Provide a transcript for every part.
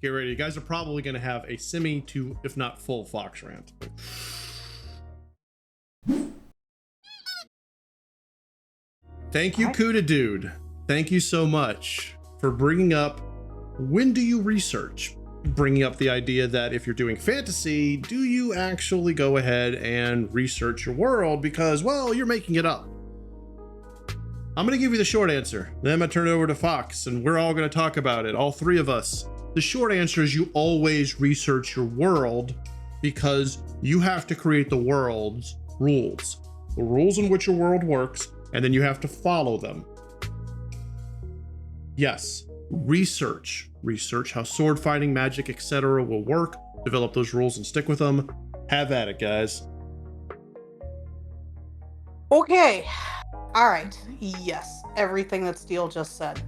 get ready. You guys are probably going to have a semi to, if not full, Fox rant. Thank you, Kuda Dude. Thank you so much for bringing up, when do you research? Bringing up the idea that if you're doing fantasy, do you actually go ahead and research your world? Because, well, you're making it up. I'm going to give you the short answer. Then I'm going to turn it over to Fox, and we're all going to talk about it, all three of us. The short answer is you always research your world because you have to create the world's rules. The rules in which your world works, and then you have to follow them. Yes, research how sword fighting, magic, etc. will work, develop those rules and stick with them. Have at it, guys. Okay. All right. Yes, everything that Steele just said.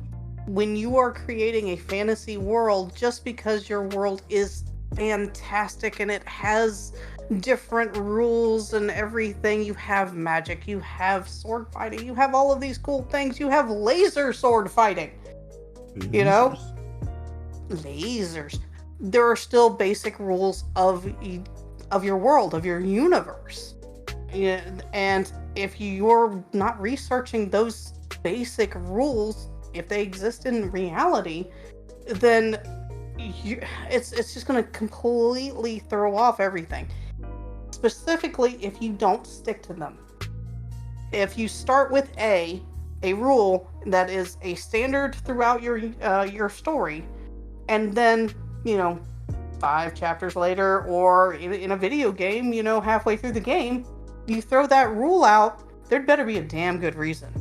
When you are creating a fantasy world, just because your world is fantastic and it has different rules and everything, you have magic, you have sword fighting, you have all of these cool things, you have laser sword fighting. Lasers. You know? Lasers. There are still basic rules of your world, of your universe. And if you're not researching those basic rules, if they exist in reality, then it's just going to completely throw off everything. Specifically, if you don't stick to them. If you start with a rule that is a standard throughout your story, and then 5 chapters later, or in a video game, halfway through the game, you throw that rule out, there'd better be a damn good reason.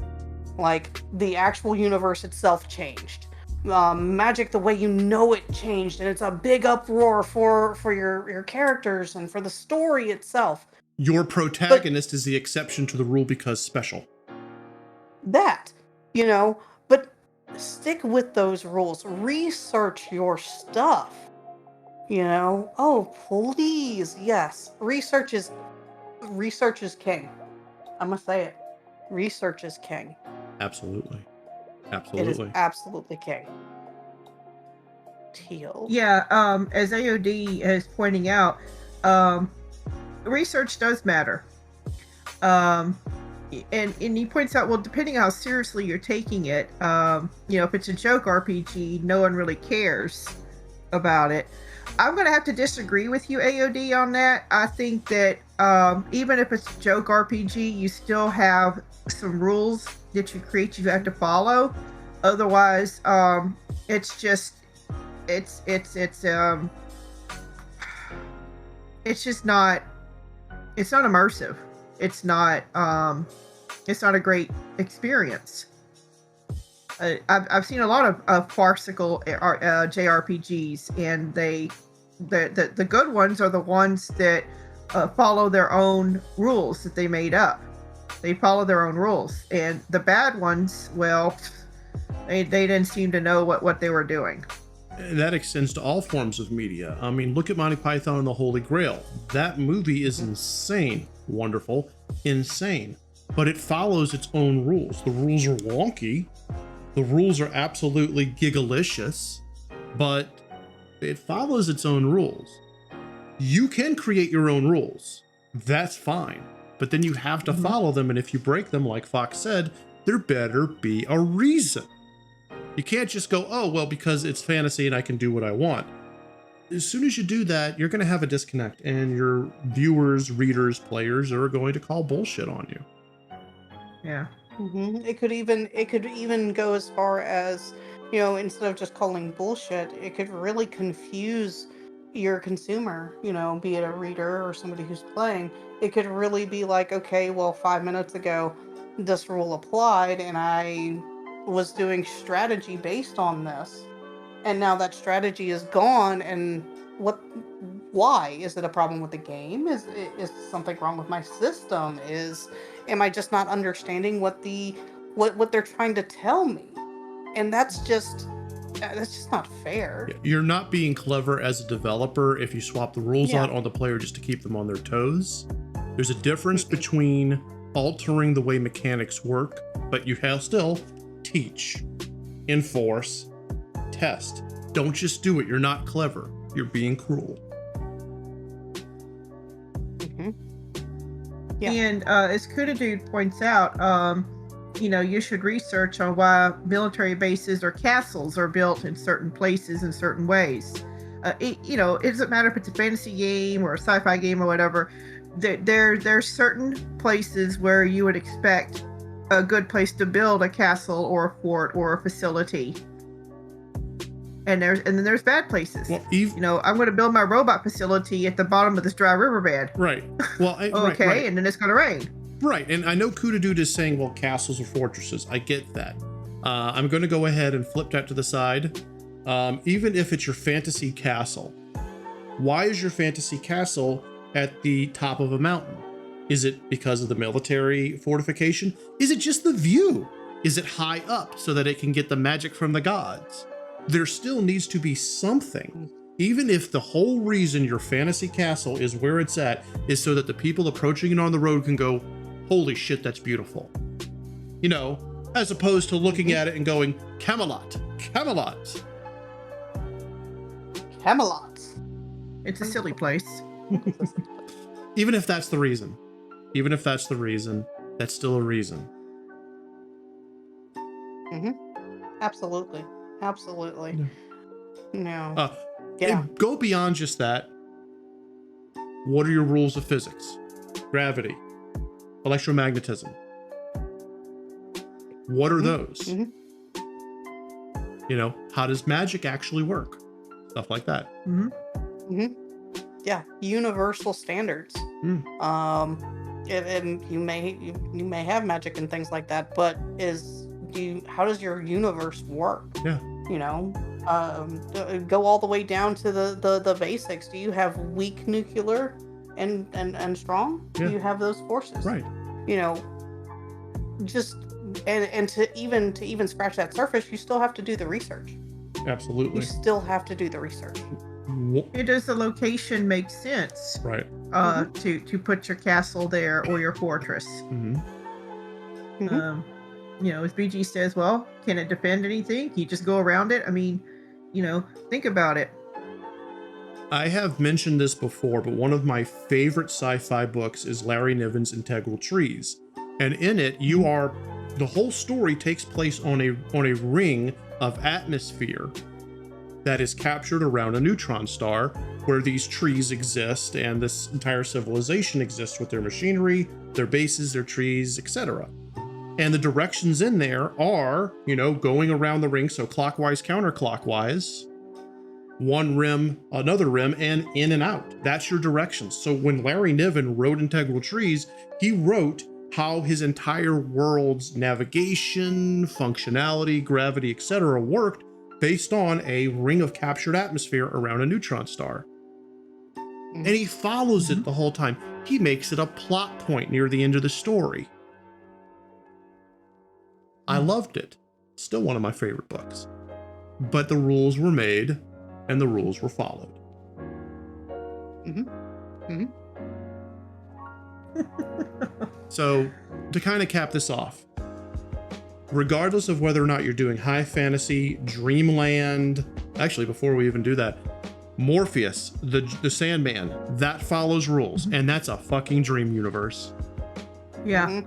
Like, the actual universe itself changed. Magic, the way you know it changed, and it's a big uproar for your characters and for the story itself. Your protagonist is the exception to the rule because special. That, but stick with those rules. Research your stuff. Oh, please, yes. Research is king. I'm gonna say it. Research is king. Absolutely. It is absolutely king. Teal. Yeah, as AOD is pointing out, research does matter. And he points out, well, depending on how seriously you're taking it, if it's a joke RPG, no one really cares about it. I'm going to have to disagree with you, AOD, on that. I think that even if it's a joke RPG, you still have some rules that you create you have to follow. Otherwise, it's just not immersive. It's not a great experience. I've seen a lot of farcical JRPGs, and the good ones are the ones that follow their own rules that they made up. They follow their own rules, and the bad ones, well, they didn't seem to know what they were doing. That extends to all forms of media. I mean, look at Monty Python and the Holy Grail. That movie is insane, wonderful, insane, but it follows its own rules. The rules are wonky. The rules are absolutely gigalicious, but it follows its own rules. You can create your own rules. That's fine, but then you have to follow them, and if you break them, like Fox said, there better be a reason. You can't just go, oh, well, because it's fantasy and I can do what I want. As soon as you do that, you're going to have a disconnect, and your viewers, readers, players are going to call bullshit on you. Yeah. Mm-hmm. It could even go as far as, instead of just calling bullshit, it could really confuse your consumer, be it a reader or somebody who's playing. It could really be like, okay, well, 5 minutes ago, this rule applied, and I was doing strategy based on this, and now that strategy is gone, and why? Is it a problem with the game? Is something wrong with my system? Am I just not understanding what they're trying to tell me? And that's just not fair. You're not being clever as a developer if you swap the rules out on the player just to keep them on their toes. There's a difference between altering the way mechanics work, but you have still teach, enforce, test. Don't just do it. You're not clever. You're being cruel. Yeah. And as Kuda Dude points out, you should research on why military bases or castles are built in certain places in certain ways. It doesn't matter if it's a fantasy game or a sci-fi game or whatever. There's certain places where you would expect a good place to build a castle or a fort or a facility. And then there's bad places. Well, I'm going to build my robot facility at the bottom of this dry riverbed. right. Well, Okay, right. and then it's going to rain. Right, and I know Kuda Dude is saying, well, castles or fortresses. I get that. I'm going to go ahead and flip that to the side. Even if it's your fantasy castle, why is your fantasy castle at the top of a mountain? Is it because of the military fortification? Is it just the view? Is it high up so that it can get the magic from the gods? There still needs to be something. Even if the whole reason your fantasy castle is where it's at is so that the people approaching it on the road can go, holy shit, that's beautiful. As opposed to looking at it and going, Camelot, Camelot. Camelot. It's a silly place. Even if that's the reason, that's still a reason. Absolutely. Absolutely. Yeah. No. Yeah. Go beyond just that. What are your rules of physics? Gravity, electromagnetism. What are those? How does magic actually work? Stuff like that. Yeah. Universal standards. And you may have magic and things like that, but how does your universe work? Yeah. Go all the way down to the basics. Do you have weak nuclear and strong? Yeah. Do you have those forces? Right. Just and to even scratch that surface, you still have to do the research. Absolutely. You still have to do the research. Does the location make sense? Right. To put your castle there or your fortress? As BG says, well, can it defend anything? Can you just go around it? I mean, think about it. I have mentioned this before, but one of my favorite sci-fi books is Larry Niven's Integral Trees. And in it, the whole story takes place on a ring of atmosphere that is captured around a neutron star where these trees exist and this entire civilization exists with their machinery, their bases, their trees, etc. And the directions in there are, going around the ring, so clockwise, counterclockwise, one rim, another rim, and in and out. That's your directions. So when Larry Niven wrote Integral Trees, he wrote how his entire world's navigation, functionality, gravity, etc. worked based on a ring of captured atmosphere around a neutron star. And he follows it the whole time. He makes it a plot point near the end of the story. I loved it. Still one of my favorite books. But the rules were made and the rules were followed. So, to kind of cap this off, regardless of whether or not you're doing high fantasy, dreamland, actually, before we even do that, Morpheus, the Sandman, that follows rules, and that's a fucking dream universe. Yeah.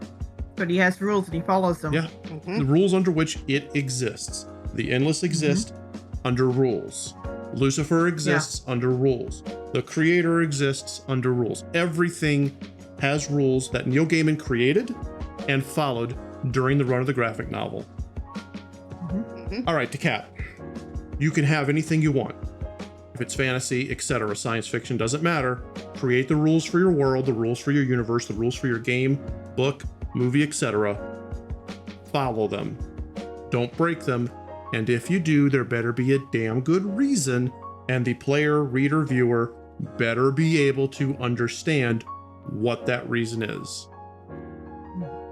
But he has rules and he follows them. Yeah. The rules under which it exists. The Endless exist under rules. Lucifer exists under rules. The Creator exists under rules. Everything has rules that Neil Gaiman created and followed during the run of the graphic novel. All right, to cap, you can have anything you want. If it's fantasy, etc., science fiction, doesn't matter. Create the rules for your world, the rules for your universe, the rules for your game, book, movie, etc. Follow them. Don't break them. And if you do, there better be a damn good reason, and the player, reader, viewer better be able to understand what that reason is.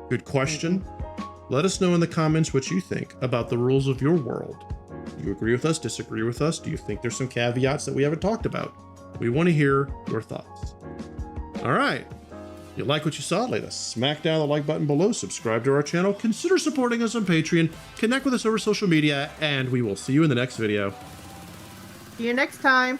Good question. Let us know in the comments what you think about the rules of your world. Do you agree with us, disagree with us? Do you think there's some caveats that we haven't talked about? We want to hear your thoughts. All right. If you like what you saw, lay the smack down the like button below, subscribe to our channel, consider supporting us on Patreon, connect with us over social media, and we will see you in the next video. See you next time.